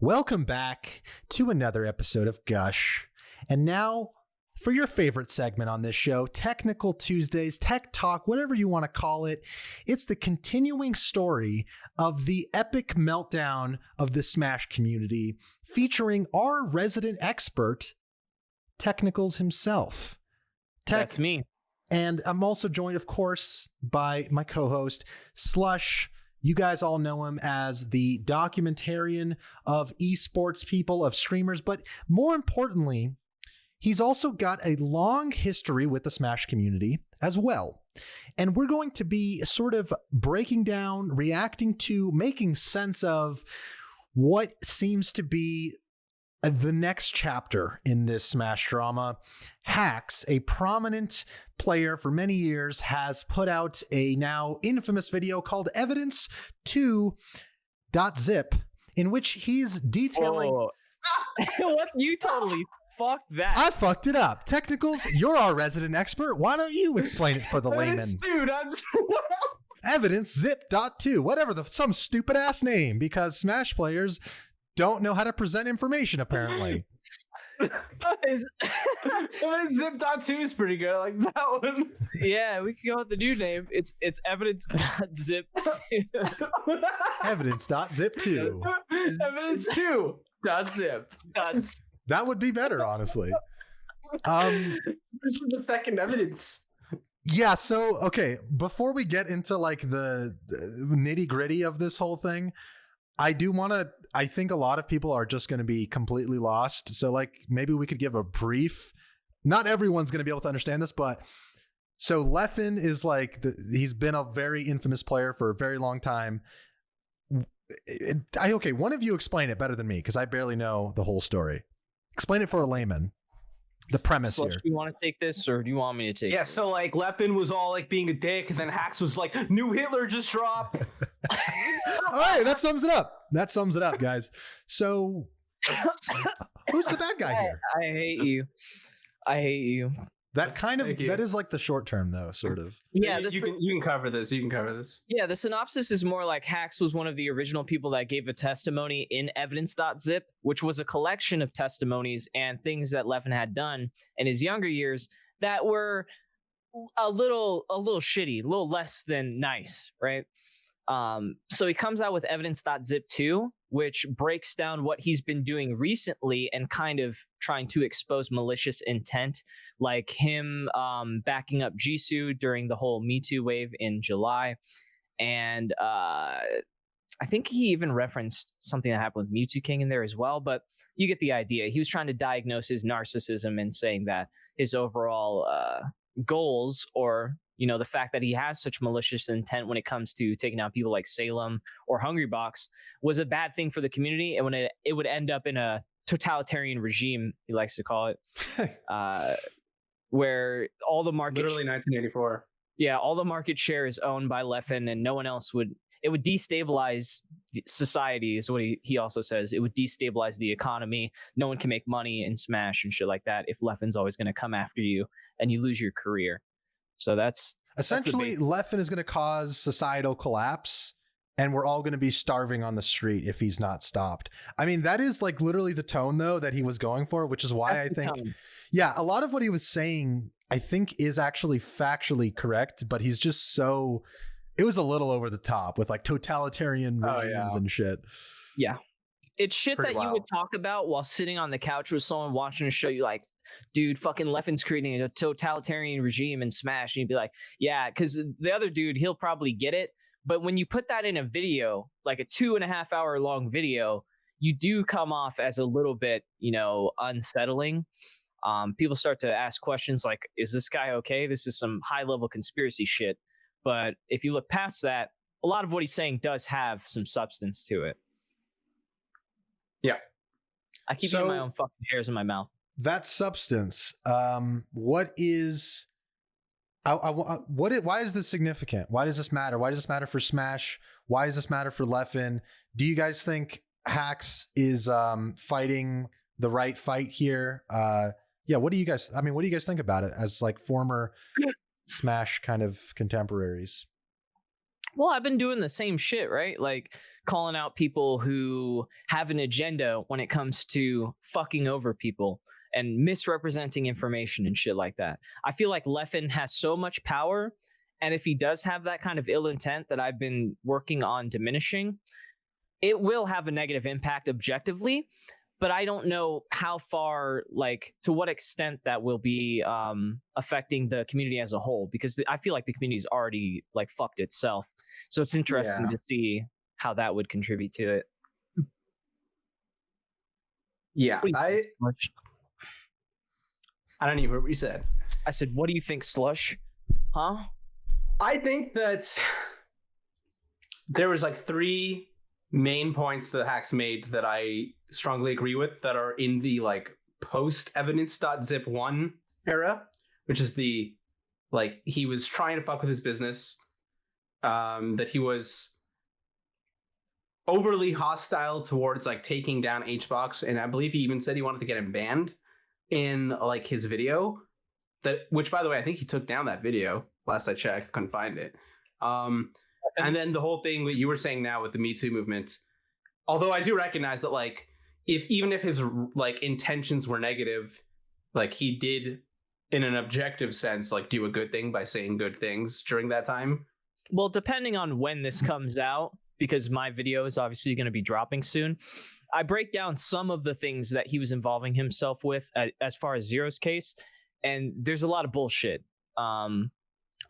Welcome back to another episode of Gush. And now for your favorite segment on this show, Technical Tuesdays, Tech Talk, whatever you want to call it. It's the continuing story of the epic meltdown of the Smash community, featuring our resident expert, Technicals himself. That's me. And I'm also joined, of course, by my co-host, Slush. You guys all know him as the documentarian of esports people, of streamers, but more importantly, he's also got a long history with the Smash community as well. And we're going to be sort of breaking down, reacting to, making sense of what seems to be the next chapter in this Smash drama. Hax, a prominent player for many years, has put out a now infamous video called Evidence.zip, in which he's detailing... What? You totally fucked that. I fucked it up. Technicals, you're our resident expert. Why don't you explain it for the layman? Evidence.zip.2, whatever, some stupid ass name, because Smash players don't know how to present information, apparently. Evidence.zip.2 is pretty good. I like that one. Yeah, we can go with the new name. It's Evidence.zip. Evidence.zip2. Evidence2.zip. That would be better, honestly. This is the second evidence. Yeah, so, okay, before we get into like the nitty gritty of this whole thing, I think a lot of people are just going to be completely lost. So like maybe we could give a brief, not everyone's going to be able to understand this, but so Leffen is like, he's been a very infamous player for a very long time. Okay, one of you explain it better than me because I barely know the whole story. Explain it for a layman. The premise Slush, here. do you want to take this or do you want me to take it? Yeah, so like Leffen was all like being a dick, and then Hax was like, "New Hitler just dropped." All right, that sums it up. That sums it up, guys. So, who's the bad guy here? I hate you. I hate you. That kind of that is like the short term though, sort of. Yeah, you can cover this. You can cover this. Yeah, the synopsis is more like Hax was one of the original people that gave a testimony in Evidence.zip, which was a collection of testimonies and things that Leffen had done in his younger years that were a little shitty, a little less than nice, right? So he comes out with Evidence.zip 2, which breaks down what he's been doing recently and kind of trying to expose malicious intent, like him backing up Jisoo during the whole Me Too wave in July. And I think he even referenced something that happened with Mewtwo King in there as well, but you get the idea. He was trying to diagnose his narcissism and saying that his overall goals, or the fact that he has such malicious intent when it comes to taking down people like Salem or Hungrybox, was a bad thing for the community, and when it would end up in a totalitarian regime, he likes to call it, where all the market, literally 1984. Yeah, all the market share is owned by Leffen, and no one else would. It would destabilize society, is what he also says. It would destabilize the economy. No one can make money in Smash and shit like that if Leffen's always going to come after you and you lose your career. So that's essentially Leffen is going to cause societal collapse, and we're all going to be starving on the street if he's not stopped. I mean, that is like literally the tone though that he was going for, which is why I think, yeah, a lot of what he was saying, I think is actually factually correct, but he's just so, it was a little over the top with like totalitarian regimes and shit. Yeah. It's shit Pretty that wild. You would talk about while sitting on the couch with someone watching a show. You like, dude, fucking Leffen's creating a totalitarian regime in Smash. And you'd be like, yeah, because the other dude, he'll probably get it. But when you put that in a video, like a 2.5 hour long video, you do come off as a little bit, unsettling. People start to ask questions like, is this guy okay? This is some high level conspiracy shit. But if you look past that, a lot of what he's saying does have some substance to it. Yeah. I keep getting my own fucking hairs in my mouth. That substance, what is, why is this significant? Why does this matter? Why does this matter for Smash? Why does this matter for Leffen? Do you guys think Hax is fighting the right fight here? Yeah, what do you guys think about it as like former Smash kind of contemporaries? Well, I've been doing the same shit, right? Like calling out people who have an agenda when it comes to fucking over people and misrepresenting information and shit like that. I feel like Leffen has so much power, and if he does have that kind of ill intent that I've been working on diminishing, it will have a negative impact objectively. But I don't know how far, like, to what extent that will be affecting the community as a whole, because I feel like the community's already like fucked itself. So it's interesting to see how that would contribute to it. Yeah, I don't even hear what you said. I said, what do you think, Slush? Huh? I think that there was like 3 main points that Hax made that I strongly agree with, that are in the like post Evidence.zip 1 era, which is the like he was trying to fuck with his business, that he was overly hostile towards like taking down HBox, and I believe he even said he wanted to get him banned in like his video, that which by the way I think he took down that video last I checked, couldn't find it. And then the whole thing that you were saying now with the Me Too movement, although I do recognize that like even if his like intentions were negative, like he did in an objective sense like do a good thing by saying good things during that time. Well, depending on when this comes out, because my video is obviously going to be dropping soon, I break down some of the things that he was involving himself with as far as Zero's case, and there's a lot of bullshit.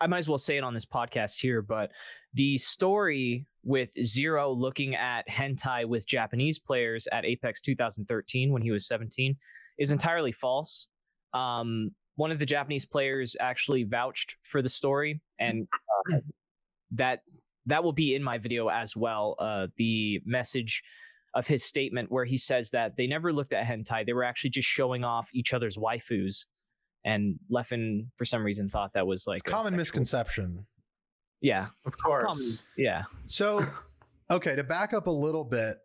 I might as well say it on this podcast here, but the story with Zero looking at hentai with Japanese players at Apex 2013 when he was 17 is entirely false. One of the Japanese players actually vouched for the story, and that will be in my video as well. The message of his statement where he says that they never looked at hentai, they were actually just showing off each other's waifus. And Leffen, for some reason, thought that was like a common misconception. Yeah, of course. Yeah. So, okay, to back up a little bit,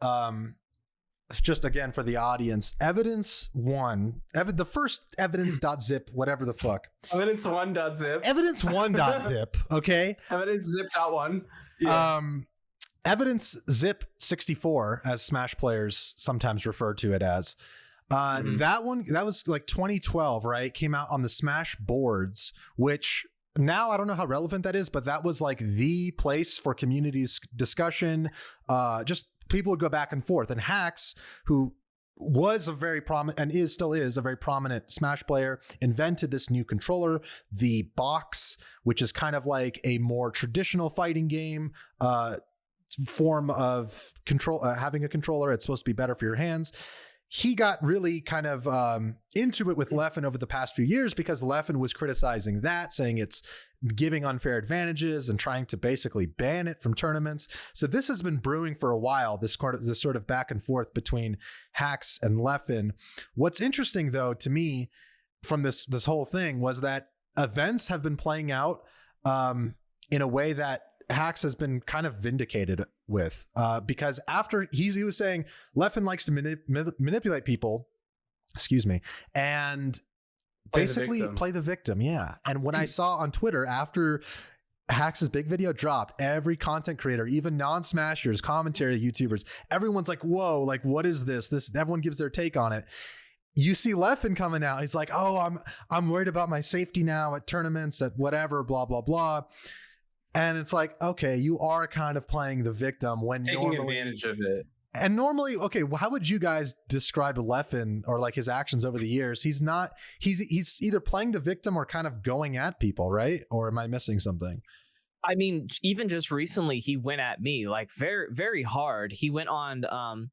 just again for the audience, Evidence 1, the first Evidence.zip, whatever the fuck. Evidence1.zip. Evidence1.zip, okay? Evidence.zip.1. Yeah. Evidence.zip 64, as Smash players sometimes refer to it as. That was like 2012, right? Came out on the Smash boards, which now I don't know how relevant that is, but that was like the place for communities discussion. Just people would go back and forth. And Hax, who was a very prominent and still is a very prominent Smash player, invented this new controller, the Box, which is kind of like a more traditional fighting game form of control. Having a controller, it's supposed to be better for your hands. He got really kind of into it with Leffen over the past few years because Leffen was criticizing that, saying it's giving unfair advantages and trying to basically ban it from tournaments. So this has been brewing for a while, this sort of back and forth between Hax and Leffen. What's interesting, though, to me from this whole thing was that events have been playing out in a way that Hax has been kind of vindicated with, because after he was saying Leffen likes to manipulate people, and basically play the victim. Yeah. And when I saw on Twitter after Hax's big video dropped, every content creator, even non-smashers, commentary YouTubers, everyone's like, whoa, like what is this? Everyone gives their take on it. You see Leffen coming out, he's like, oh, I'm worried about my safety now at tournaments, at whatever, blah, blah, blah. And it's like, okay, you are kind of playing the victim when taking normally advantage of it. And normally, okay, well, how would you guys describe Leffen or like his actions over the years? He's either playing the victim or kind of going at people, right? Or am I missing something? I mean, even just recently, he went at me like very, very hard. He went on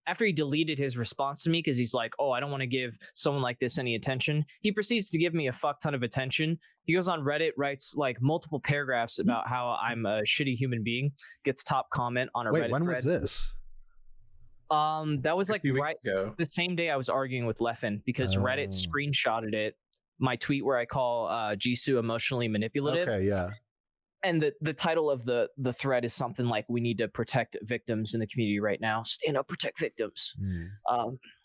after he deleted his response to me because he's like, oh, I don't want to give someone like this any attention. He proceeds to give me a fuck ton of attention. He goes on Reddit, writes like multiple paragraphs about how I'm a shitty human being, gets top comment on a Reddit. Wait, when was this? That was like right ago. The same day I was arguing with Leffen because Reddit screenshotted it, my tweet where I call Jisoo emotionally manipulative. Okay, yeah. And the title of the thread is something like, we need to protect victims in the community right now. Stand up, protect victims.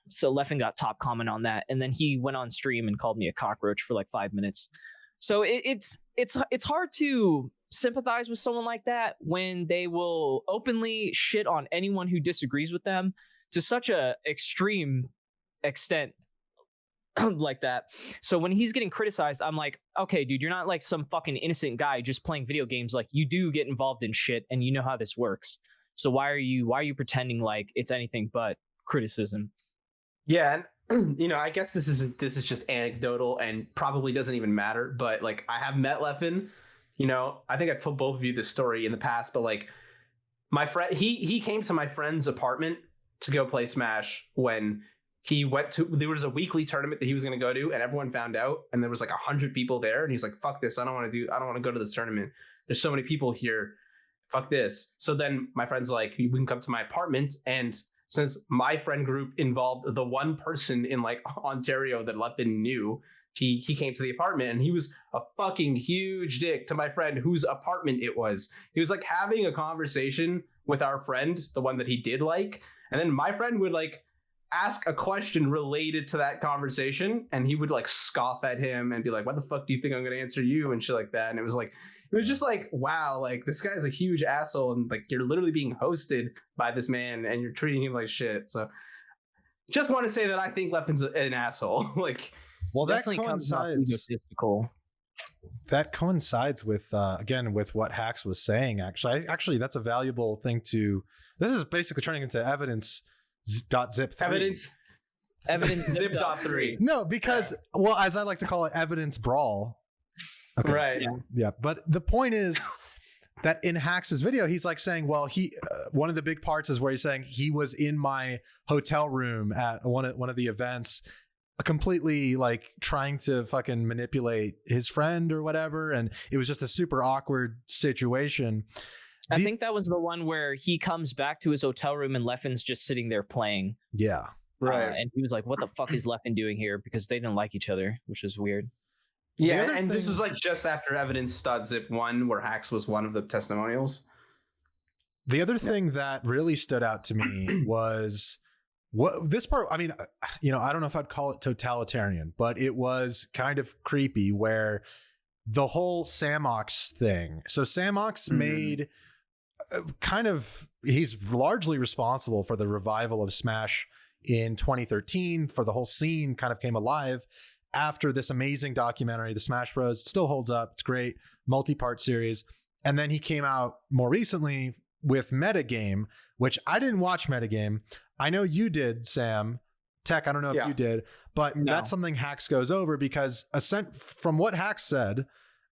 So Leffen got top comment on that. And then he went on stream and called me a cockroach for like 5 minutes. So it's hard to sympathize with someone like that when they will openly shit on anyone who disagrees with them to such a extreme extent like that. So when he's getting criticized, I'm like, okay, dude, you're not like some fucking innocent guy just playing video games. Like, you do get involved in shit and you know how this works. So why are you pretending like it's anything but criticism? Yeah, and I guess this is just anecdotal and probably doesn't even matter, but like, I have met Leffen. I think I've told both of you this story in the past, but like, my friend, he came to my friend's apartment to go play Smash when there was a weekly tournament that he was going to go to, and everyone found out, and there was like 100 people there, and he's like, fuck this, I don't want to go to this tournament. There's so many people here. Fuck this. So then my friend's like, we can come to my apartment, and since my friend group involved the one person in like Ontario that Leffen knew, he came to the apartment, and he was a fucking huge dick to my friend whose apartment it was. He was like having a conversation with our friend, the one that he did like, and then my friend would like ask a question related to that conversation, and he would like scoff at him and be like, what the fuck do you think I'm gonna answer you, and shit like that. And it was just like, wow, like, this guy's a huge asshole, and like, you're literally being hosted by this man and you're treating him like shit. So just want to say that I think Leffen's an asshole. Like, well, that coincides with again with what Hax was saying. Actually that's a valuable thing to, this is basically turning into Evidence.zip 3. Evidence.zip.3. No, because, well, as I like to call it, evidence brawl. Okay. Right. Yeah. But the point is that in Hax's video, he's like saying, well, one of the big parts is where he's saying he was in my hotel room at one of the events, completely like trying to fucking manipulate his friend or whatever. And it was just a super awkward situation. I think that was the one where he comes back to his hotel room and Leffen's just sitting there playing. Yeah. Right. And he was like, what the fuck is Leffen doing here? Because they didn't like each other, which was weird. Yeah, and this was like just after Evidence.zip 1, where Hax was one of the testimonials. The other thing that really stood out to me was what this part. I mean, I don't know if I'd call it totalitarian, but it was kind of creepy where the whole Samox thing. So Samox made he's largely responsible for the revival of Smash in 2013, for the whole scene kind of came alive after this amazing documentary, The Smash Bros. It still holds up. It's great, multi-part series. And then he came out more recently with Metagame, which I didn't watch Metagame. I know you did, Sam. Tech, I don't know if you did, but that's something Hax goes over because from what Hax said,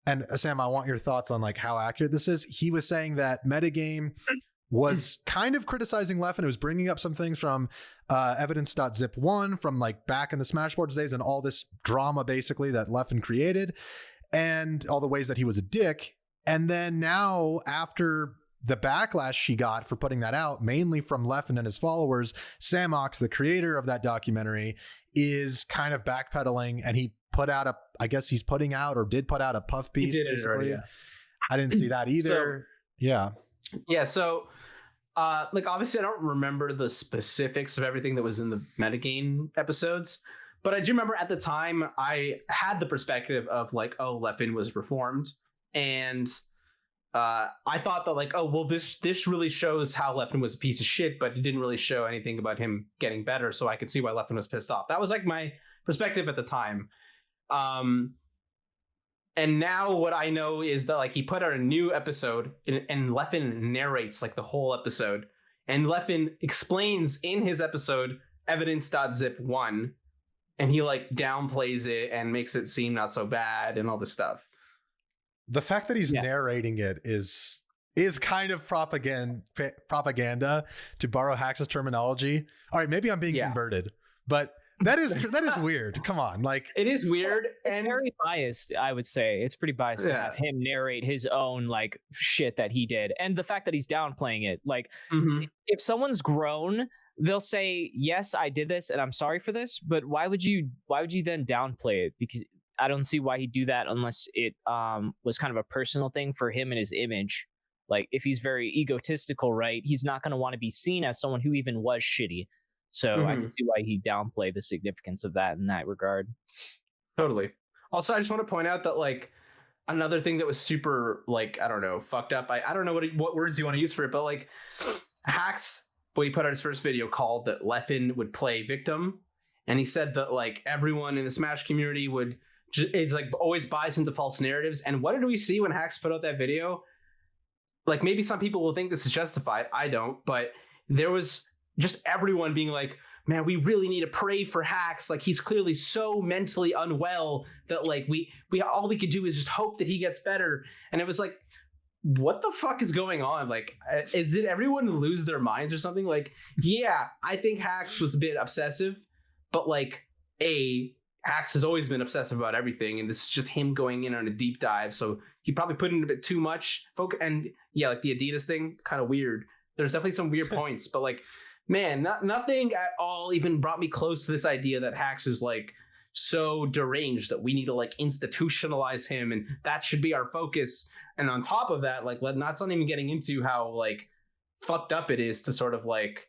and Sam, I want your thoughts on like how accurate this is. He was saying that Metagame was kind of criticizing Leffen. It was bringing up some things from Evidence.zip 1 from like back in the Smashboards days and all this drama basically that Leffen created and all the ways that he was a dick. And then now after the backlash she got for putting that out, mainly from Leffen and his followers, Samox, the creator of that documentary, is kind of backpedaling, and he put out I guess he's putting out or did put out a puff piece. Basically. Yeah. I didn't see that either. Yeah. So like, obviously I don't remember the specifics of everything that was in the Metagame episodes, but I do remember at the time I had the perspective of like, oh, Leffen was reformed, and I thought that like, oh, well, this really shows how Leffen was a piece of shit, but it didn't really show anything about him getting better, so I could see why Leffen was pissed off. That was like my perspective at the time. And now what I know is that like he put out a new episode and Leffen narrates like the whole episode, and Leffen explains in his episode Evidence.zip 1, and he like downplays it and makes it seem not so bad and all this stuff. The fact that he's narrating it is kind of propaganda, to borrow Hax's terminology. All right, maybe I'm being converted, but that is weird. Come on, like, it is weird and very biased. I would say it's pretty biased to have him narrate his own like shit that he did, and the fact that he's downplaying it. Like, if someone's grown, they'll say, "Yes, I did this, and I'm sorry for this." But why would you then downplay it? Because I don't see why he'd do that unless it was kind of a personal thing for him and his image. Like, if he's very egotistical, right, he's not going to want to be seen as someone who even was shitty. So I can see why he'd downplay the significance of that in that regard. Totally. Also, I just want to point out that like another thing that was super like, I don't know, fucked up. I don't know what words you want to use for it, but like Hax, when he put out his first video, called that Leffen would play victim, and he said that like everyone in the Smash community is like always buys into false narratives. And what did we see when Hax put out that video? Like, maybe some people will think this is justified. I don't, but there was just everyone being like, man, we really need to pray for Hax. Like, he's clearly so mentally unwell that like we all we could do is just hope that he gets better. And it was like, what the fuck is going on? Like, did everyone lose their minds or something? Like, yeah, I think Hax was a bit obsessive, but like, Hax has always been obsessive about everything, and this is just him going in on a deep dive. So he probably put in a bit too much focus. And yeah, like the Adidas thing, kind of weird. There's definitely some weird points, but like, man, nothing at all even brought me close to this idea that Hax is like so deranged that we need to like institutionalize him, and that should be our focus. And on top of that, like, not even getting into how like fucked up it is to sort of like,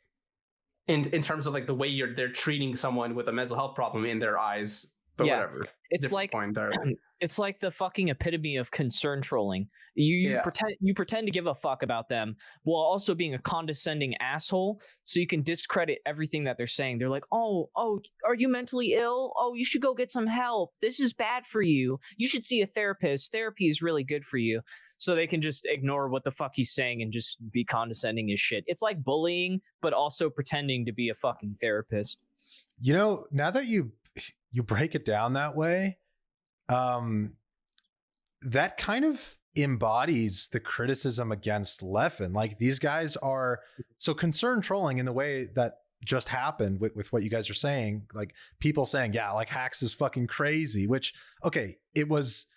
in terms of like the way they're treating someone with a mental health problem in their eyes. But whatever. It's different like point entirely. It's like the fucking epitome of concern trolling. You pretend to give a fuck about them while also being a condescending asshole, so you can discredit everything that they're saying. They're like, oh, are you mentally ill? Oh, you should go get some help. This is bad for you. You should see a therapist. Therapy is really good for you. So they can just ignore what the fuck he's saying and just be condescending as shit. It's like bullying, but also pretending to be a fucking therapist. You know, now that you break it down that way, that kind of embodies the criticism against Leffen. Like, these guys are so concerned trolling in the way that just happened with what you guys are saying, like people saying, yeah, like Hax is fucking crazy, which, okay, it was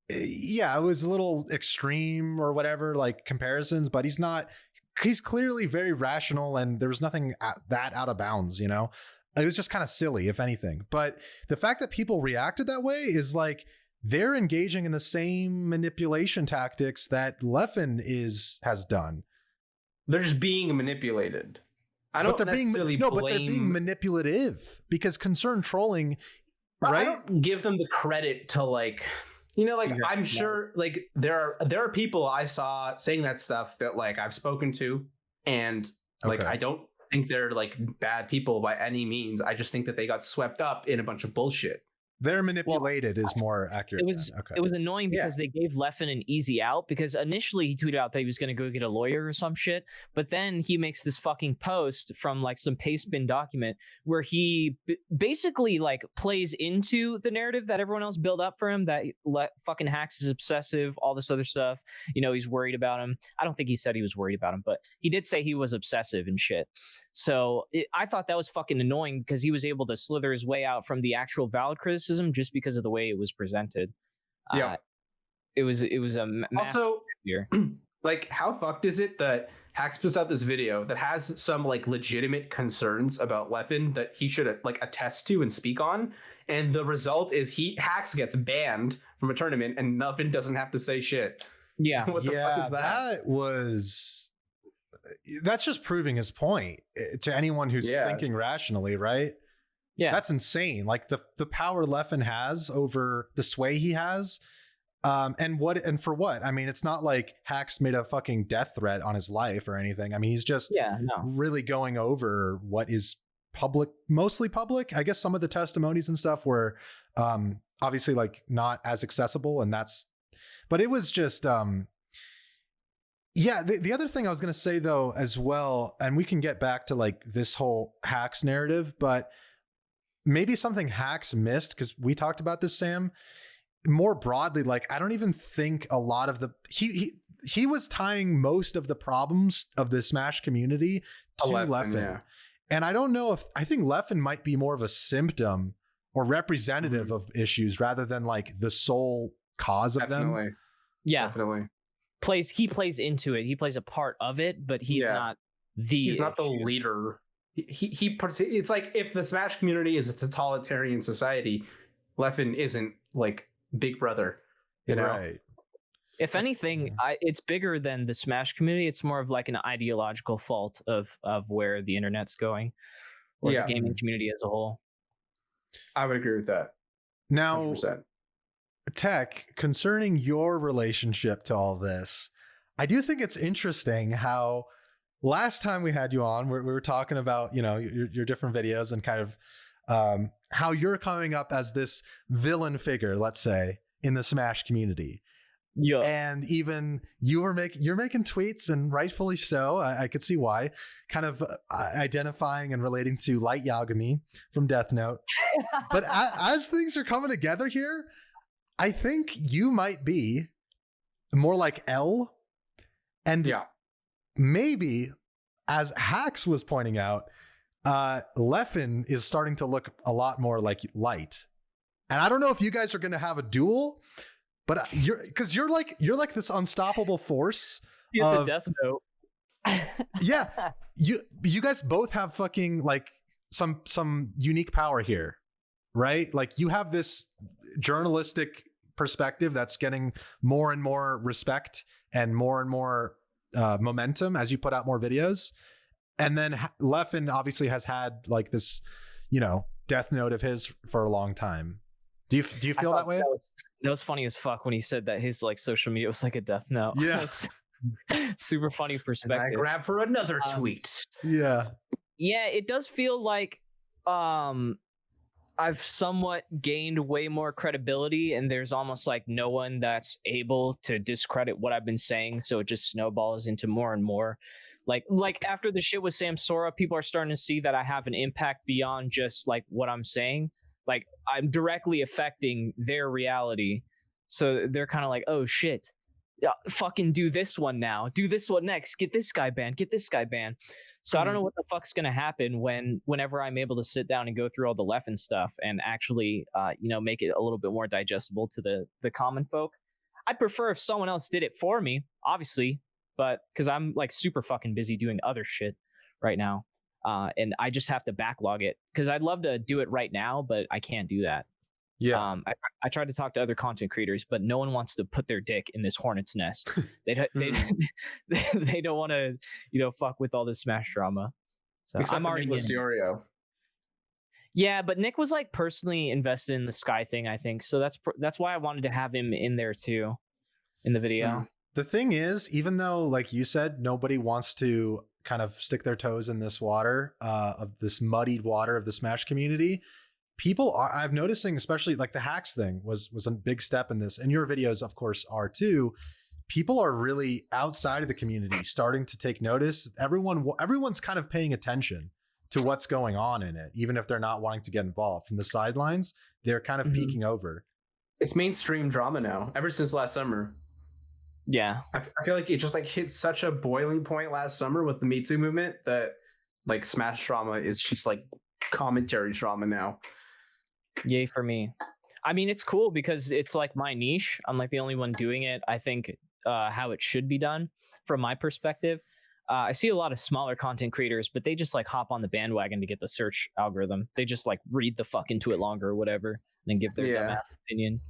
a little extreme or whatever, like comparisons, but he's clearly very rational, and there was nothing that out of bounds, you know? It was just kind of silly, if anything. But the fact that people reacted that way is like, they're engaging in the same manipulation tactics that Leffen has done. They're just being manipulated. I don't necessarily blame... but they're being manipulative, because concerned trolling, right? I don't give them the credit to like, you know, like, I'm sure like there are people I saw saying that stuff that like I've spoken to, and like, I don't think they're like bad people by any means. I just think that they got swept up in a bunch of bullshit. They're manipulated is more accurate. It was annoying because they gave Leffen an easy out, because initially he tweeted out that he was going to go get a lawyer or some shit, but then he makes this fucking post from like some pastebin document where he basically like plays into the narrative that everyone else built up for him, that fucking Hax is obsessive, all this other stuff. You know, he's worried about him. I don't think he said he was worried about him, but he did say he was obsessive and shit. So I thought that was fucking annoying, because he was able to slither his way out from the actual valid criticism just because of the way it was presented. Yeah, it was a also here. Like, how fucked is it that Hax puts out this video that has some like legitimate concerns about Leffen that he should like attest to and speak on, and the result is Hax gets banned from a tournament and Leffen doesn't have to say shit. Yeah, what the fuck is that? That's just proving his point to anyone who's thinking rationally, right? Yeah, that's insane. Like the power Leffen has over the sway he has, and for what? I mean, it's not like Hax made a fucking death threat on his life or anything. I mean, he's just really going over what is public, mostly public. I guess some of the testimonies and stuff were obviously like not as accessible, but it was just yeah, the other thing I was going to say though as well, and we can get back to like this whole Hax narrative, but maybe something Hax missed, because we talked about this, Sam, more broadly. Like, I don't even think a lot of he was tying most of the problems of the Smash community to Leffen. Yeah. And I don't know I think Leffen might be more of a symptom or representative of issues rather than like the sole cause of them. Yeah, definitely. He plays into it. He plays a part of it, but he's not the leader. It's like, if the Smash community is a totalitarian society, Leffen isn't like Big Brother, you know? Right. If anything, it's bigger than the Smash community. It's more of like an ideological fault of where the internet's going, or the gaming community as a whole. I would agree with that. Now, 100%. Tech, concerning your relationship to all this, I do think it's interesting how last time we had you on, we were talking about, your different videos and kind of how you're coming up as this villain figure, let's say, in the Smash community. Yeah. And even you're making tweets, and rightfully so. I could see why, kind of identifying and relating to Light Yagami from Death Note. But as things are coming together here, I think you might be more like L, and maybe, as Hax was pointing out, Leffen is starting to look a lot more like Light. And I don't know if you guys are going to have a duel, but you're like this unstoppable force. It's a Death Note. Yeah, you guys both have fucking like some unique power here, right? Like you have this journalistic perspective that's getting more and more respect and more momentum as you put out more videos. And then Leffen obviously has had like this, Death Note of his for a long time. Do you feel that way? That was funny as fuck when he said that his like social media was like a Death Note. Yeah. Super funny perspective. And I grab for another tweet. Yeah. Yeah, it does feel like I've somewhat gained way more credibility, and there's almost like no one that's able to discredit what I've been saying, so it just snowballs into more and more. Like after the shit with Samsora, people are starting to see that I have an impact beyond just like what I'm saying. Like I'm directly affecting their reality. So they're kind of like, oh shit, yeah, fucking do this one now. Do this one next. Get this guy banned. Get this guy banned. So I don't know what the fuck's going to happen whenever I'm able to sit down and go through all the Leffen stuff and actually, make it a little bit more digestible to the common folk. I'd prefer if someone else did it for me, obviously, but because I'm like super fucking busy doing other shit right now. And I just have to backlog it because I'd love to do it right now, but I can't do that. Yeah. I tried to talk to other content creators, but no one wants to put their dick in this hornet's nest. They don't want to, fuck with all this Smash drama. So Except I'm already in. Yeah, but Nick was like personally invested in the Sky thing, I think. So that's why I wanted to have him in there too, in the video. The thing is, even though, like you said, nobody wants to kind of stick their toes in this water, of this muddied water of the Smash community, people are, I've noticing, especially like the Hax thing was a big step in this, and your videos of course are too. People are really outside of the community starting to take notice. Everyone's kind of paying attention to what's going on in it, even if they're not wanting to get involved from the sidelines. They're kind of peeking over. It's mainstream drama now, ever since last summer. Yeah, I feel like it just like hit such a boiling point last summer with the Me Too movement that like Smash drama is just like commentary drama now. Yay for me. I mean, it's cool because it's like my niche. I'm like the only one doing it. I think how it should be done from my perspective. I see a lot of smaller content creators, but they just like hop on the bandwagon to get the search algorithm. They just like read the fuck into it longer or whatever, and then give their dumbass opinion.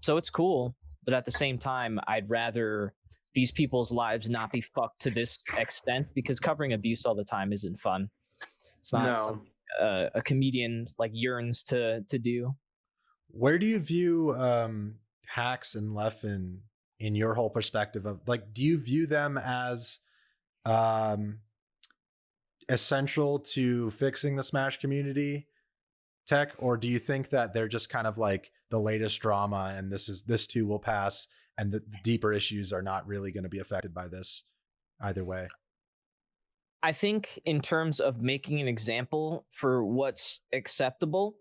So it's cool, but at the same time, I'd rather these people's lives not be fucked to this extent, because covering abuse all the time isn't fun. It's not something a comedian like yearns to do. Where do you view Hax and Leffen in your whole perspective of like, do you view them as essential to fixing the Smash community, Tech, or do you think that they're just kind of like the latest drama and this too will pass, and the deeper issues are not really going to be affected by this either way? I think in terms of making an example for what's acceptable,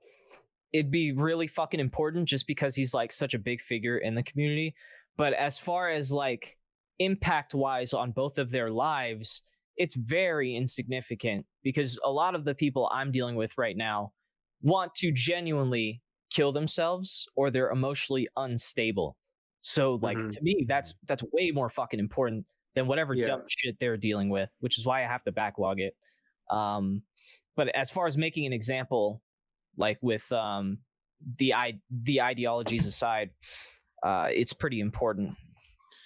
it'd be really fucking important just because he's like such a big figure in the community. But as far as like impact wise on both of their lives, it's very insignificant, because a lot of the people I'm dealing with right now want to genuinely kill themselves, or they're emotionally unstable. So like to me, that's way more fucking important than whatever dumb shit they're dealing with, which is why I have to backlog it. But as far as making an example, like with the ideologies aside, it's pretty important.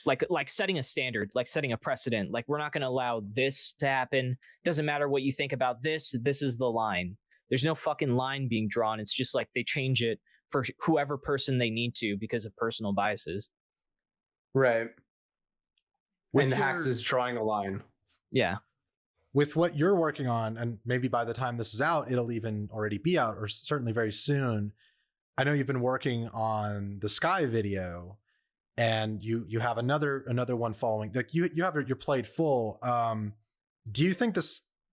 Like setting a standard, like setting a precedent. Like, we're not going to allow this to happen. Doesn't matter what you think about this. This is the line. There's no fucking line being drawn. It's just like they change it for whoever person they need to because of personal biases. Right. With And Hax is drawing a line. Yeah. With what you're working on, and maybe by the time this is out, it'll even already be out, or certainly very soon. I know you've been working on the Sky video, and you have another one following. Like you have your plate full. Do you think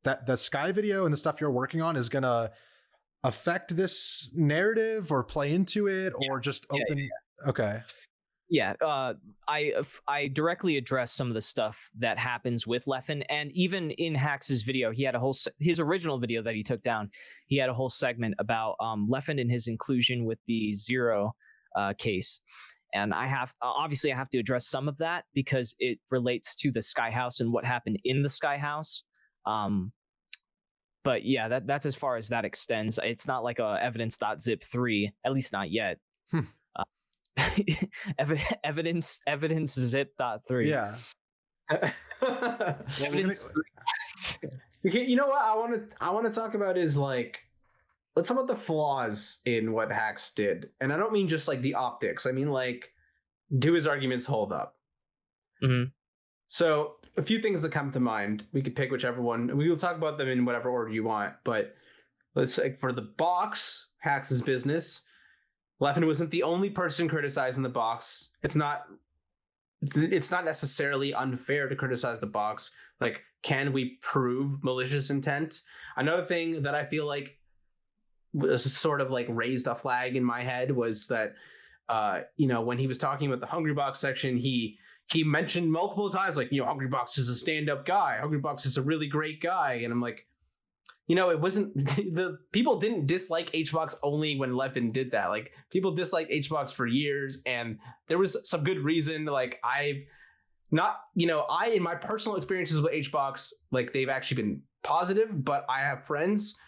that the Sky video and the stuff you're working on is gonna affect this narrative or play into it, or just open? Yeah. Okay. Yeah, I directly address some of the stuff that happens with Leffen, and even in Hax's video, he had his original video that he took down. He had a whole segment about Leffen and his inclusion with the Zero case, and I have to address some of that because it relates to the Sky House and what happened in the Sky House. But yeah, that's as far as that extends. It's not like a Evidence.zip 3, at least not yet. Evidence.zip.3. Yeah. Evidence. You know what I want to talk about is like, let's talk about the flaws in what Hax did, and I don't mean just like the optics. I mean like, do his arguments hold up? Mm-hmm. So a few things that come to mind. We could pick whichever one. We will talk about them in whatever order you want. But let's say for the box, Hax's business. Leffen wasn't the only person criticizing the box. It's not necessarily unfair to criticize the box. Like, can we prove malicious intent? Another thing that I feel like was sort of like raised a flag in my head was that, when he was talking about the Hungry Box section, he mentioned multiple times, like, Hungry Box is a stand-up guy. Hungry Box is a really great guy. And I'm like, it wasn't the people didn't dislike HBox only when Leffen did that. Like, people disliked HBox for years, and there was some good reason. Like, in my personal experiences with HBox, like, they've actually been positive, but I have friends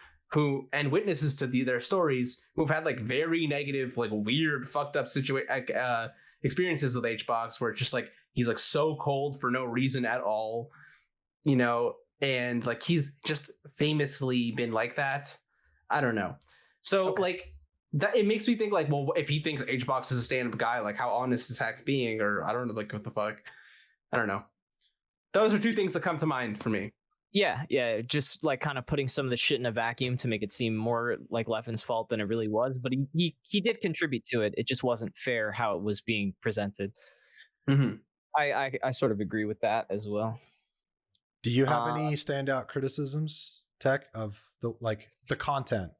and witnesses to their stories who've had like very negative, like weird, fucked up experiences with HBox, where it's just like he's like so cold for no reason at all, and like he's just famously been like that. I don't know. So like that, it makes me think like, well, if he thinks HBox is a stand-up guy, like how honest is Hax being? Or I don't know, like what the fuck? I don't know. Those are two things that come to mind for me. Yeah, just like kind of putting some of the shit in a vacuum to make it seem more like Leffen's fault than it really was. But he did contribute to it. It just wasn't fair how it was being presented. Mm-hmm. I sort of agree with that as well. Do you have any standout criticisms, Tech, of the content?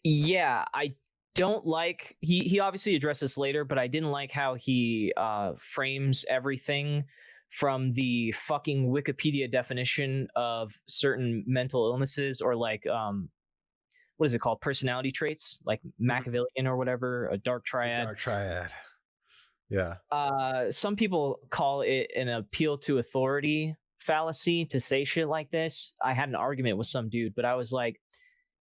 Yeah, I don't like he obviously addressed this later, but I didn't like how he frames everything from the fucking Wikipedia definition of certain mental illnesses, or like what is it called, personality traits, like Machiavellian or whatever, a Dark Triad. Dark Triad. Yeah. Some people call it an appeal to authority fallacy to say shit like this. I had an argument with some dude, but I was like,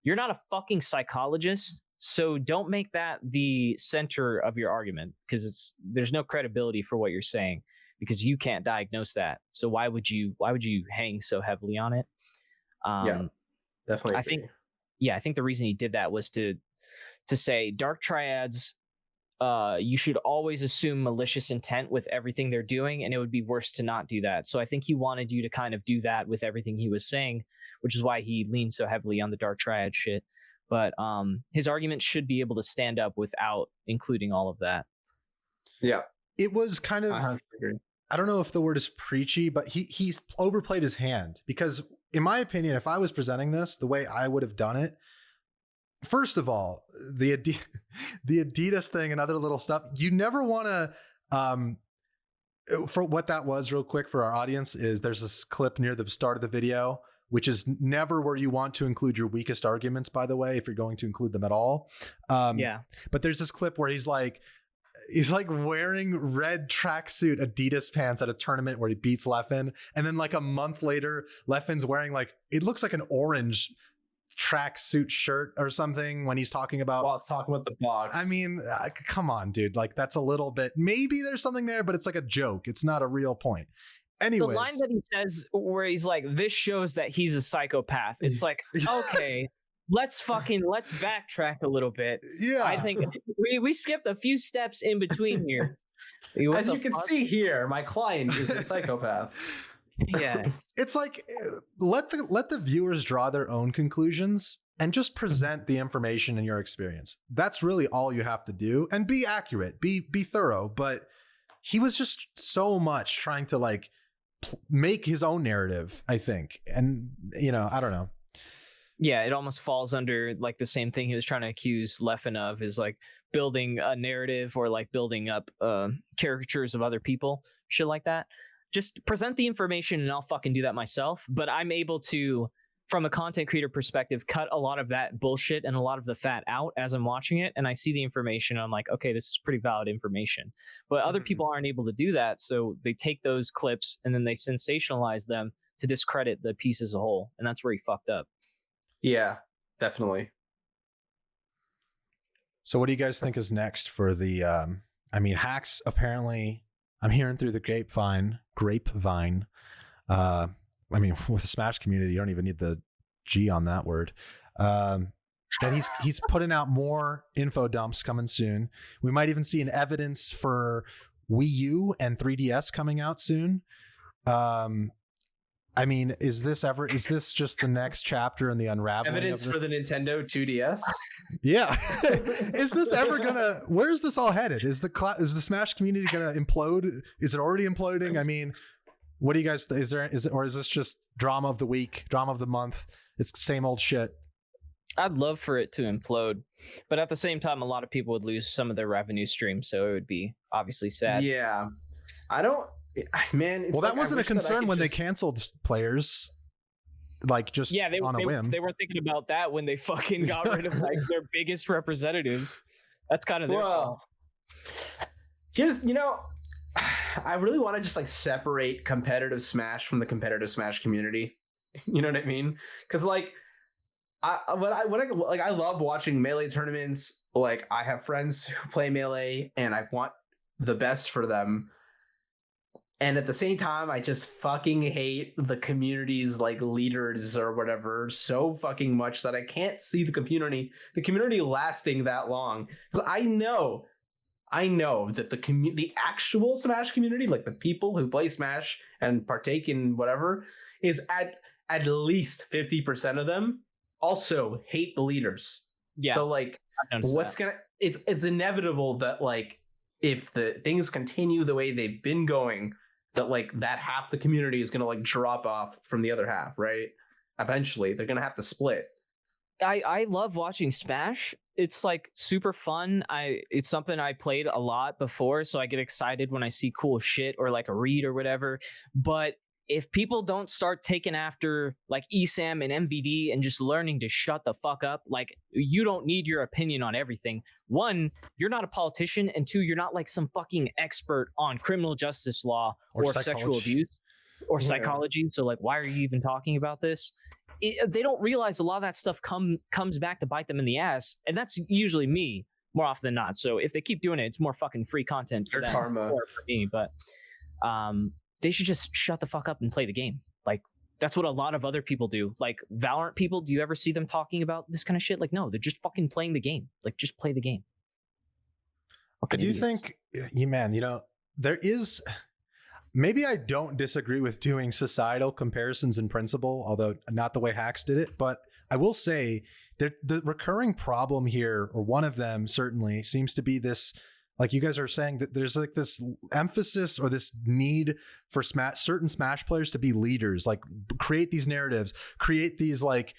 you're not a fucking psychologist, so don't make that the center of your argument, because there's no credibility for what you're saying, because you can't diagnose that. So why would you hang so heavily on it? Yeah, definitely. I think the reason he did that was to say Dark Triads, you should always assume malicious intent with everything they're doing, and it would be worse to not do that. So I think he wanted you to kind of do that with everything he was saying, which is why he leaned so heavily on the Dark Triad shit. But his argument should be able to stand up without including all of that. Yeah. It was kind of, I don't know if the word is preachy, but he's overplayed his hand, because in my opinion, if I was presenting this the way I would have done it, first of all, the Adidas thing and other little stuff, you never want to, for what that was real quick for our audience is there's this clip near the start of the video, which is never where you want to include your weakest arguments, by the way, if you're going to include them at all. But there's this clip where he's like wearing red tracksuit Adidas pants at a tournament where he beats Leffen. And then like a month later, Leffen's wearing like, it looks like an orange tracksuit shirt or something when he's talking about the box. I mean, come on, dude. Like, that's a little bit, maybe there's something there, but it's like a joke. It's not a real point. Anyways, the line that he says where he's like, this shows that he's a psychopath. It's like, okay, let's backtrack a little bit. Yeah. I think we skipped a few steps in between here. As you can see here, my client is a psychopath. Yeah. It's like let the viewers draw their own conclusions and just present the information in your experience. That's really all you have to do, and be accurate, be thorough. But he was just so much trying to like make his own narrative, I think. And I don't know. Yeah, it almost falls under like the same thing he was trying to accuse Leffen of, is like building a narrative or like building up caricatures of other people, shit like that. Just present the information and I'll fucking do that myself. But I'm able to, from a content creator perspective, cut a lot of that bullshit and a lot of the fat out as I'm watching it. And I see the information and I'm like, okay, this is pretty valid information. But other people aren't able to do that. So they take those clips and then they sensationalize them to discredit the piece as a whole. And that's where he fucked up. Yeah, definitely. So what do you guys think is next for the Hax? Apparently, I'm hearing through the grapevine. With the Smash community, you don't even need the G on that word. That he's putting out more info dumps coming soon. We might even see an evidence for Wii U and 3DS coming out soon. Is this just the next chapter in the unraveling? Evidence for the Nintendo 2DS? Yeah. Is this ever gonna? Where is this all headed? Is the Smash community gonna implode? Is it already imploding? I mean, what do you guys? Is this just drama of the week, drama of the month? It's the same old shit. I'd love for it to implode, but at the same time, a lot of people would lose some of their revenue streams, so it would be obviously sad. Yeah, I don't. Man, it's that wasn't a concern when they canceled players, like just on a whim. They were thinking about that when they fucking got rid of like their biggest representatives. That's kind of their fault. Here's, I really want to just like separate competitive Smash from the competitive Smash community. You know what I mean? Because like, I love watching Melee tournaments. Like, I have friends who play Melee, and I want the best for them. And at the same time, I just fucking hate the community's like leaders or whatever so fucking much that I can't see the community lasting that long. Because I know that the actual Smash community, like the people who play Smash and partake in whatever, is at least 50% of them also hate the leaders. Yeah. So like, it's inevitable that like, if the things continue the way they've been going, that like that half the community is going to like drop off from the other half, right? Eventually they're going to have to split. I love watching Smash. It's like super fun. It's something I played a lot before, so I get excited when I see cool shit or like a read or whatever. But if people don't start taking after like ESAM and MVD and just learning to shut the fuck up, like you don't need your opinion on everything. One, you're not a politician, and two, you're not like some fucking expert on criminal justice law or sexual abuse or psychology. So like, why are you even talking about this? They don't realize a lot of that stuff comes back to bite them in the ass, and that's usually me more often than not. So if they keep doing it, it's more fucking free content for them, karma or for me. But they should just shut the fuck up and play the game. Like, that's what a lot of other people do. Like Valorant people, do you ever see them talking about this kind of shit? Like, no, they're just fucking playing the game. Like, just play the game. I do think, there is, maybe I don't disagree with doing societal comparisons in principle, although not the way Hax did it, but I will say that the recurring problem here, or one of them certainly, seems to be this, like you guys are saying, that there's like this emphasis or this need for certain Smash players to be leaders, like create these narratives, create these like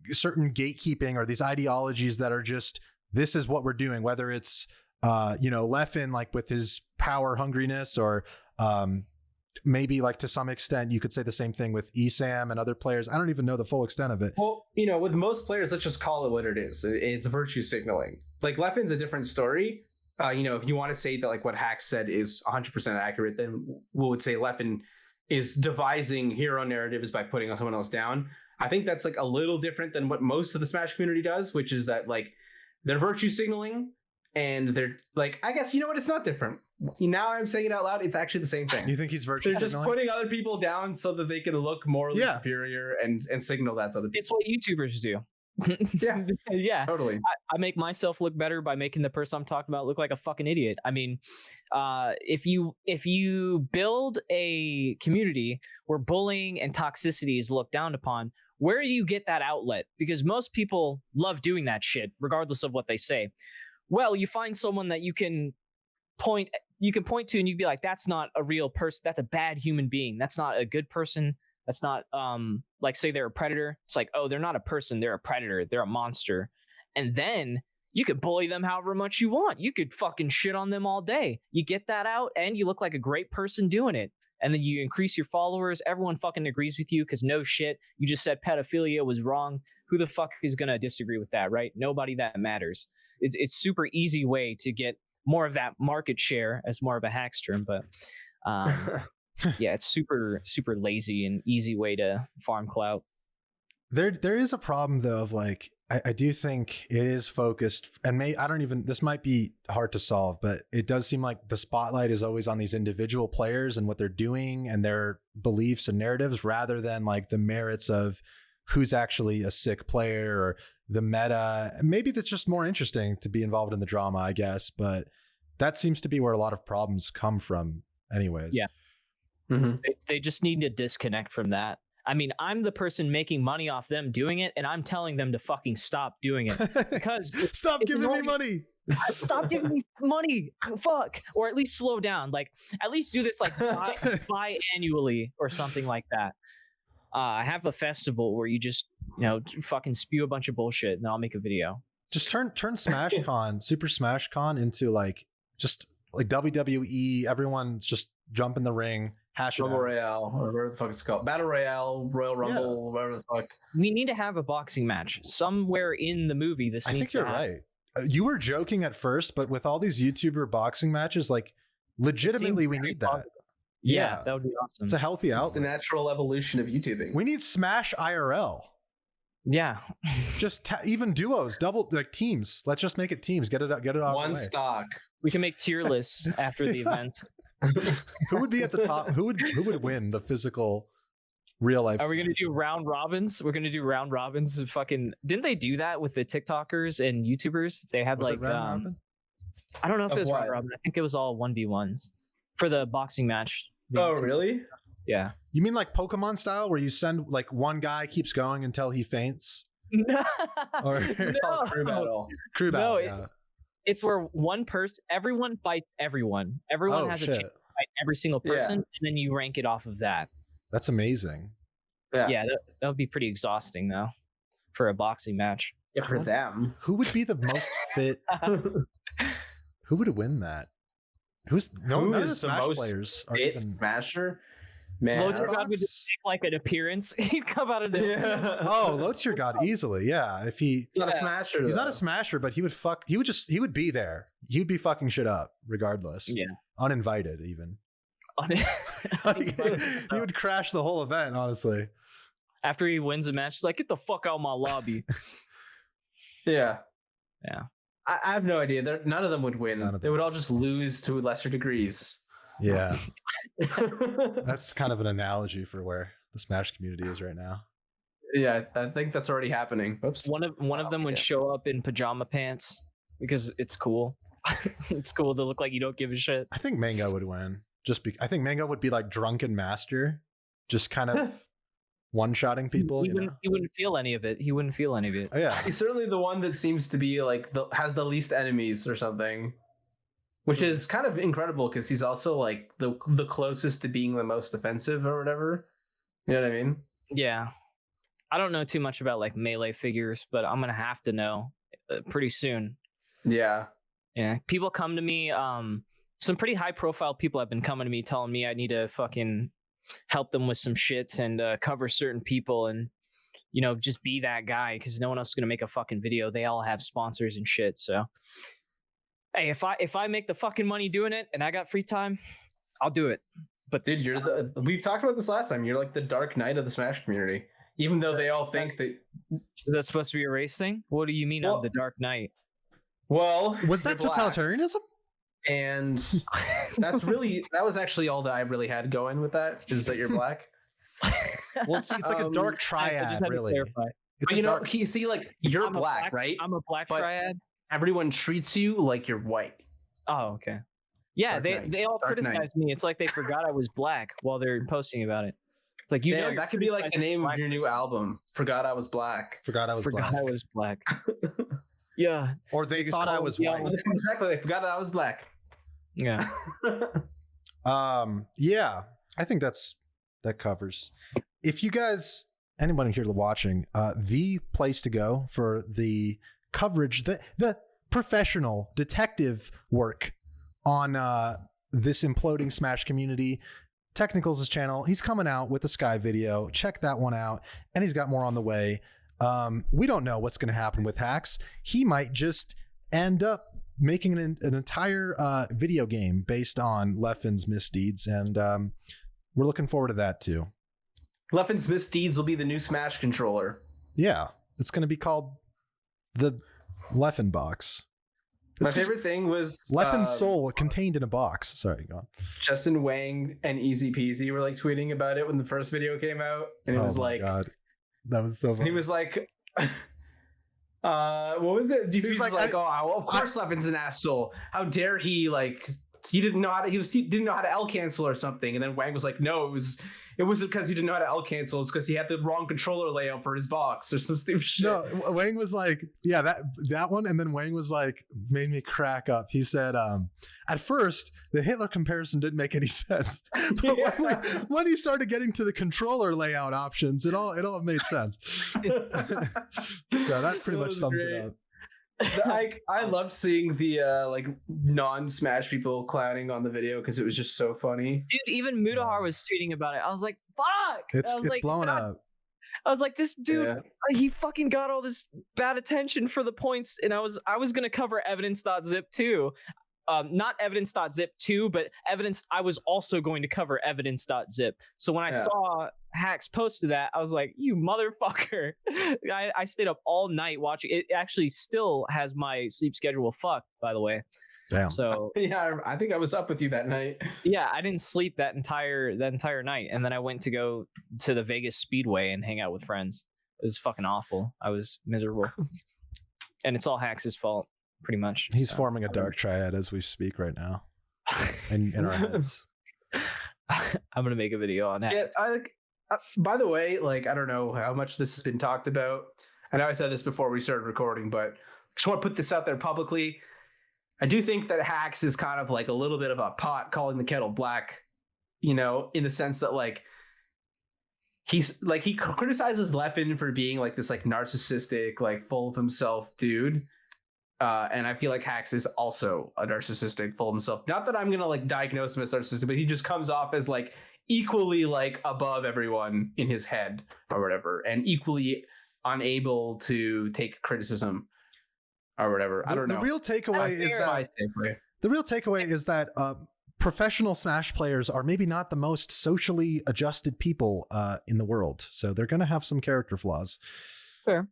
certain gatekeeping or these ideologies that are just, this is what we're doing, whether it's, Leffen, like with his power hungriness, or maybe like to some extent you could say the same thing with ESAM and other players. I don't even know the full extent of it. Well, with most players, let's just call it what it is. It's virtue signaling. Like Leffen's a different story. If you want to say that like what Hax said is 100% accurate, then we would say Leffen is devising hero narratives by putting someone else down. I think that's like a little different than what most of the Smash community does, which is that like they're virtue signaling, and they're like, I guess, it's not different. Now I'm saying it out loud, it's actually the same thing. You think he's virtue signaling? They're just putting other people down so that they can look morally superior and signal that to other people. It's what YouTubers do. Yeah. Totally. I make myself look better by making the person I'm talking about look like a fucking idiot. I mean, if you build a community where bullying and toxicity is looked down upon, where do you get that outlet? Because most people love doing that shit, regardless of what they say. Well, you find someone that you can point to, and you'd be like, that's not a real person. That's a bad human being. That's not a good person. That's not like, say they're a predator. It's like, oh, they're not a person. They're a predator. They're a monster. And then you could bully them however much you want. You could fucking shit on them all day. You get that out and you look like a great person doing it. And then you increase your followers. Everyone fucking agrees with you because no shit. You just said pedophilia was wrong. Who the fuck is going to disagree with that, right? Nobody that matters. It's super easy way to get more of that market share, as more of a Hax term, but yeah, it's super, super lazy and easy way to farm clout. There is a problem though of like, I do think it is focused, and this might be hard to solve, but it does seem like the spotlight is always on these individual players and what they're doing and their beliefs and narratives, rather than like the merits of who's actually a sick player or the meta. Maybe that's just more interesting to be involved in the drama, I guess, but that seems to be where a lot of problems come from anyways. Yeah. Mm-hmm. They just need to disconnect from that. I mean, I'm the person making money off them doing it, and I'm telling them to fucking stop doing it because stop giving me money. Stop giving me money. Fuck. Or at least slow down. Like, at least do this like biannually or something like that. Have a festival where you just, fucking spew a bunch of bullshit, and then I'll make a video. Just turn Smash Con, Super Smash Con into like just like WWE. Everyone just jump in the ring. Rumble Royale, or whatever the fuck it's called. Battle Royale, Royal Rumble, whatever the fuck. We need to have a boxing match somewhere in the movie. I think you're right. You were joking at first, but with all these YouTuber boxing matches, like legitimately we need that. Yeah, that would be awesome. It's a healthy outlet. It's the natural evolution of YouTubing. We need Smash IRL. Yeah. Just even duos, double, like teams. Let's just make it teams. Get it out. One stock. We can make tier lists after the events. Who would be at the top? Who would win the physical real life? Are we going to do round robins? We're going to do round robins. Fucking didn't they do that with the TikTokers and YouTubers? They had like I don't know if it was round robin. I think it was all 1v1s for the boxing match. Oh, really? Yeah. You mean like Pokemon style, where you send like one guy keeps going until he faints? No. Or crew battle. Crew battle. No, it's where one person, everyone fights everyone. Everyone has a chance to fight every single person, and then you rank it off of that. That's amazing. Yeah, that would be pretty exhausting though for a boxing match. Yeah, for them. Who would be the most fit? Who would win that? Who is the Smash most players are fit even... Smasher? Man, Lotur would just make like an appearance. He'd come out of the Oh, Lotur God easily. Yeah, if he's not a smasher. He's not a smasher, but he would be there. He would be fucking shit up regardless. Yeah, uninvited even. He would crash the whole event. Honestly, after he wins a match, he's like, get the fuck out of my lobby. Yeah. I have no idea. None of them would win. They would all just lose to lesser degrees. Yeah. That's kind of an analogy for where the Smash community is right now. Yeah, I think that's already happening. Oops. One of them would show up in pajama pants because it's cool. It's cool to look like you don't give a shit. I think Mango would win. I think Mango would be like drunken master, just kind of one-shotting people. He wouldn't feel any of it. Oh, yeah. He's certainly the one that seems to be like has the least enemies or something. Which is kind of incredible because he's also like the closest to being the most offensive or whatever. You know what I mean? Yeah. I don't know too much about like melee figures, but I'm going to have to know pretty soon. Yeah. Yeah. People come to me. Some pretty high profile people have been coming to me telling me I need to fucking help them with some shit and cover certain people and, just be that guy because no one else is going to make a fucking video. They all have sponsors and shit. So. Hey, if I make the fucking money doing it and I got free time, I'll do it. But dude, we've talked about this last time. You're like the Dark Knight of the Smash community. Even though they all think that... Is that supposed to be a race thing? What do you mean I'm the Dark Knight? Well... Was that totalitarianism? And that was actually all that I really had going with that, is that you're black. Well, see, it's like a Dark Triad, really. It's But a dark. you see, like, you're I'm a black, right? I'm a black But triad. everyone treats you like you're white. Oh, okay. Yeah, Dark Knight. they all Dark Knight. criticized me. It's like they forgot I was black while they're posting about it. It's like, you know, Damn, you're that could be like the name of black your new album. Forgot I was black. Forgot I was forgot black. I was black. Yeah, Or they Niggas thought I call was me white. out. Exactly. They forgot I was black. yeah. Yeah, I think that covers. If you guys, anyone here watching, the place to go for the coverage, the professional detective work on this imploding Smash community, Technicals' channel, he's coming out with the Sky video. Check that one out, and he's got more on the way. We don't know what's going to happen with Hax. He might just end up making an entire video game based on Leffen's misdeeds, and we're looking forward to that too. Leffen's misdeeds will be the new Smash controller. Yeah, it's going to be called the Leffen box. My favorite thing was Leffen's soul contained in a box. Sorry, go on. Justin Wang and Easy Peasy were like tweeting about it when the first video came out, and it was like, God. That was so funny. and he was like, what was it? He was like, oh, well, of course Leffen's an asshole. How dare he, like, he didn't know how to didn't know how to L cancel or something. And then Wang was like, no, it wasn't because he didn't know how to L cancel. It's because he had the wrong controller layout for his box or some stupid shit. No, Wang was like, yeah, that one. And then Wang was like, made me crack up. He said, at first, the Hitler comparison didn't make any sense. But Yeah. when he started getting to the controller layout options, it all made sense. Yeah, that pretty much sums it up. I loved seeing the like non-Smash people clowning on the video because it was just so funny. Dude, even Mudahar was tweeting about it. I was like, fuck. It's like, blowing God. up. I was like, this dude, Yeah. he fucking got all this bad attention for the points, and I was gonna cover Evidence.zip too. Not Evidence.zip 2, but I was also going to cover Evidence.zip. So when I saw Hax posted that, I was like, you motherfucker. I stayed up all night watching. It actually still has my sleep schedule fucked, by the way. Damn. So Yeah, I think I was up with you that night. yeah, I didn't sleep that entire night. And then I went to go to the Vegas Speedway and hang out with friends. It was fucking awful. I was miserable. And it's all Hax's fault. Pretty much. He's forming a Dark Triad as we speak right now in our heads. I'm gonna make a video on that. Yeah, by the way, like, I don't know how much this has been talked about. I know I said this before we started recording, but I just want to put this out there publicly. I do think that Hax is kind of like a little bit of a pot calling the kettle black, you know, in the sense that like he's like, he criticizes Leffen for being like this like narcissistic, like full of himself dude. And I feel like Hax is also a narcissistic, full of himself. Not that I'm gonna like diagnose him as narcissistic, but he just comes off as like equally like above everyone in his head or whatever, and equally unable to take criticism or whatever. I don't know. The real takeaway is that professional Smash players are maybe not the most socially adjusted people in the world, so they're gonna have some character flaws. Fair.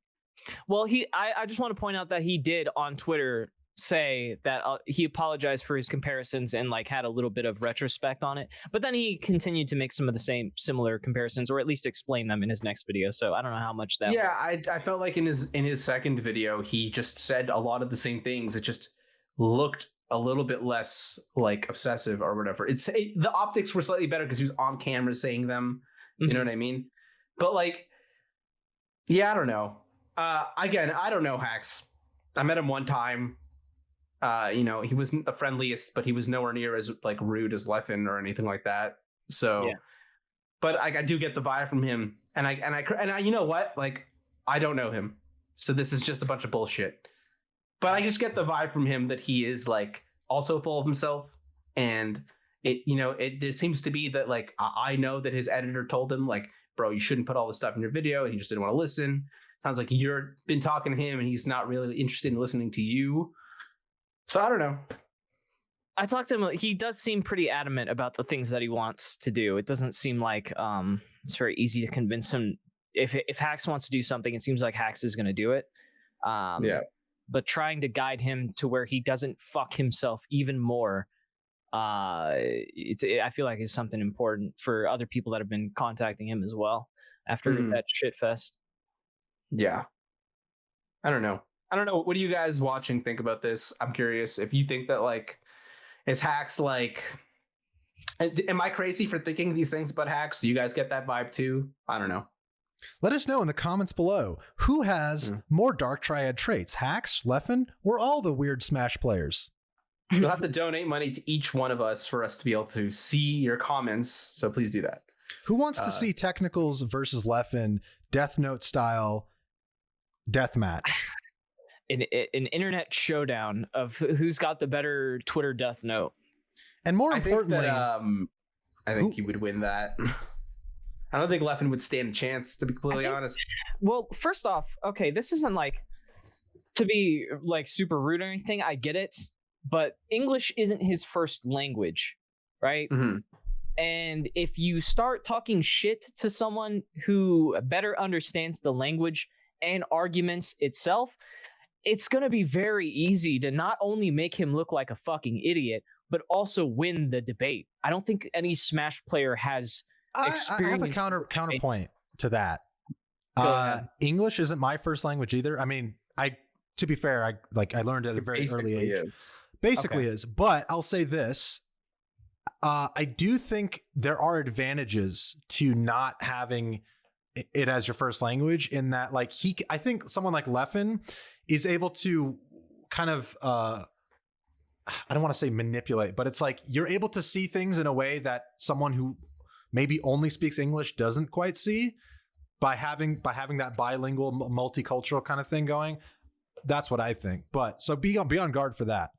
Well, I just want to point out that he did on Twitter say that he apologized for his comparisons and like had a little bit of retrospect on it, but then he continued to make some of the similar comparisons, or at least explain them in his next video. So I don't know how much that. Yeah, I felt like in his second video he just said a lot of the same things. It just looked a little bit less like obsessive or whatever. The optics were slightly better because he was on camera saying them. You know what I mean? But like, yeah, I don't know. Again, I don't know Hax. I met him one time. You know, he wasn't the friendliest, but he was nowhere near as like rude as Leffen or anything like that. So, yeah. But I do get the vibe from him, and I you know what? Like, I don't know him, so this is just a bunch of bullshit. But I just get the vibe from him that he is like also full of himself, and there seems to be that like I know that his editor told him like, bro, you shouldn't put all this stuff in your video, and he just didn't want to listen. Sounds like you've been talking to him and he's not really interested in listening to you. So I don't know. I talked to him. He does seem pretty adamant about the things that he wants to do. It doesn't seem like it's very easy to convince him. If Hax wants to do something, it seems like Hax is going to do it. Yeah. But trying to guide him to where he doesn't fuck himself even more, I feel like is something important for other people that have been contacting him as well after that shit fest. Yeah. I don't know. What do you guys watching think about this? I'm curious if you think that like is Hax like, am I crazy for thinking these things about Hax? Do you guys get that vibe too? I don't know. Let us know in the comments below who has more Dark Triad traits, Hax, Leffen, or all the weird Smash players. You'll have to donate money to each one of us for us to be able to see your comments. So please do that. Who wants to see Technicals versus Leffen Death Note style death match? An internet showdown of who's got the better Twitter Death Note. And more importantly, I think he would win that. I don't think Leffen would stand a chance, to be completely honest. Well, first off, okay, this isn't like to be like super rude or anything. I get it, but English isn't his first language, right? Mm-hmm. And if you start talking shit to someone who better understands the language and arguments itself, it's going to be very easy to not only make him look like a fucking idiot, but also win the debate. I don't think any Smash player has experience. I have a counterpoint to that. English isn't my first language either. I mean, to be fair, I learned at a very early age. Basically is. But I'll say this. I do think there are advantages to not having it as your first language, in that like I think someone like Leffen is able to kind of I don't want to say manipulate, but it's like you're able to see things in a way that someone who maybe only speaks English doesn't quite see by having that bilingual multicultural kind of thing going. That's what I think. But so be on guard for that.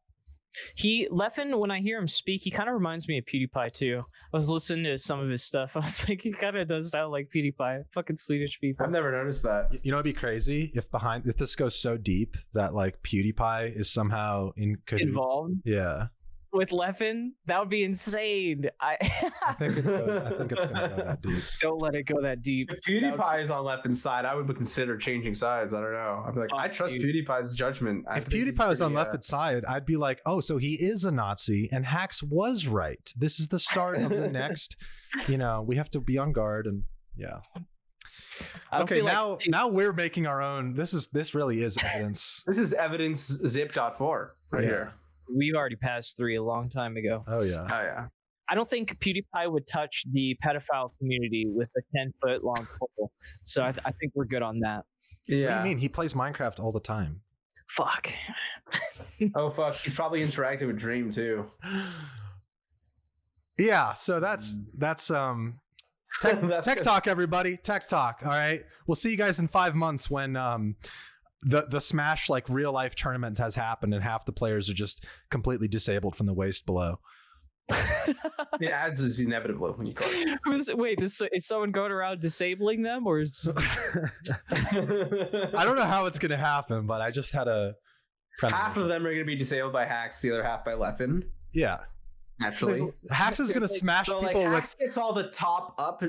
Leffen, when I hear him speak, he kind of reminds me of PewDiePie too. I was listening to some of his stuff. I was like, he kind of does sound like PewDiePie. Fucking Swedish people. I've never noticed that. You know, it'd be crazy if this goes so deep that like PewDiePie is somehow involved. Yeah. With Leffen, that would be insane. I think it's gonna go that deep. Don't let it go that deep. If PewDiePie is on Leffen's side, I would consider changing sides. I don't know. I'd be like, I trust PewDiePie's judgment. If PewDiePie was on Leffen's side, I'd be like, oh, so he is a Nazi, and Hax was right. This is the start of the next. We have to be on guard, and yeah. Okay, now we're making our own. This really is evidence. This is Evidence.zip.4 right here. We've already passed 3 a long time ago. Oh yeah. I don't think PewDiePie would touch the pedophile community with a 10-foot long pole. So I think we're good on that. Yeah. What do you mean? He plays Minecraft all the time. Fuck. Oh fuck. He's probably interacting with Dream too. Yeah. So that's Tech Talk, everybody. Tech Talk. All right. We'll see you guys in 5 months when the Smash like real life tournament has happened and half the players are just completely disabled from the waist below. Yeah, as is inevitable when you call it. Wait, is someone going around disabling them, or is I don't know how it's gonna happen, but I just had a half of them are gonna be disabled by Hax, the other half by Leffen. Yeah, naturally. Hax is gonna smash people. Like, Hax gets all the top up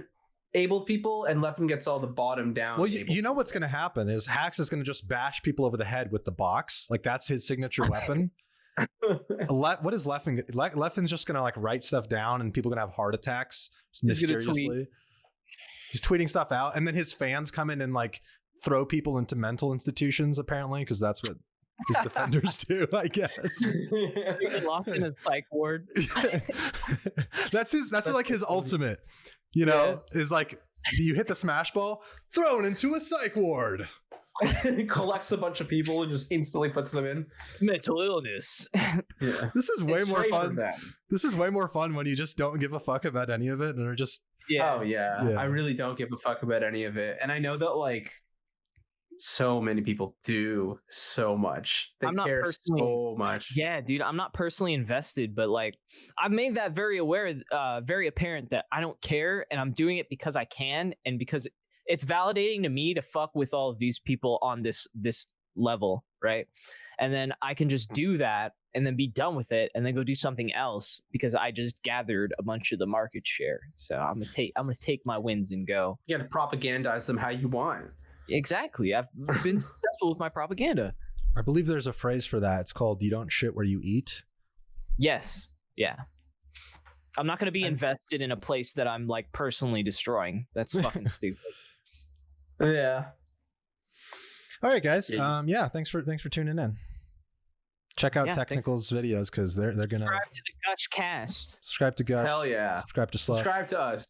abled people, and Leffen gets all the bottom down. Well, you know what's gonna happen is Hax is gonna just bash people over the head with the box. Like that's his signature weapon. What is Leffen? Leffen's just gonna like write stuff down, and people are gonna have heart attacks mysteriously. He's tweeting stuff out, and then his fans come in and like throw people into mental institutions, apparently, because that's what his defenders do, I guess. Locked in a psych ward. That's like his ultimate. Is like you hit the smash ball, thrown into a psych ward. He collects a bunch of people and just instantly puts them in. Mental illness. Yeah. This is way more fun. This is way more fun when you just don't give a fuck about any of it and are just. Yeah. Oh yeah. I really don't give a fuck about any of it, and I know that like so many people do so much. They care so much. Yeah, dude, I'm not personally invested, but like I've made that very apparent that I don't care, and I'm doing it because I can, and because it's validating to me to fuck with all of these people on this level, right? And then I can just do that and then be done with it and then go do something else because I just gathered a bunch of the market share. So I'm gonna take my wins and go. You gotta propagandize them how you want. Exactly. I've been successful with my propaganda. I believe there's a phrase for that. It's called "you don't shit where you eat." Yes. Yeah. I'm not going to be invested in a place that I'm like personally destroying. That's fucking stupid. Yeah. All right, guys. Yeah. Thanks for tuning in. Check out Technical's videos because they're gonna Subscribe to the Gush cast. subscribe to Gush. Hell yeah. Subscribe to Slush. Subscribe to us.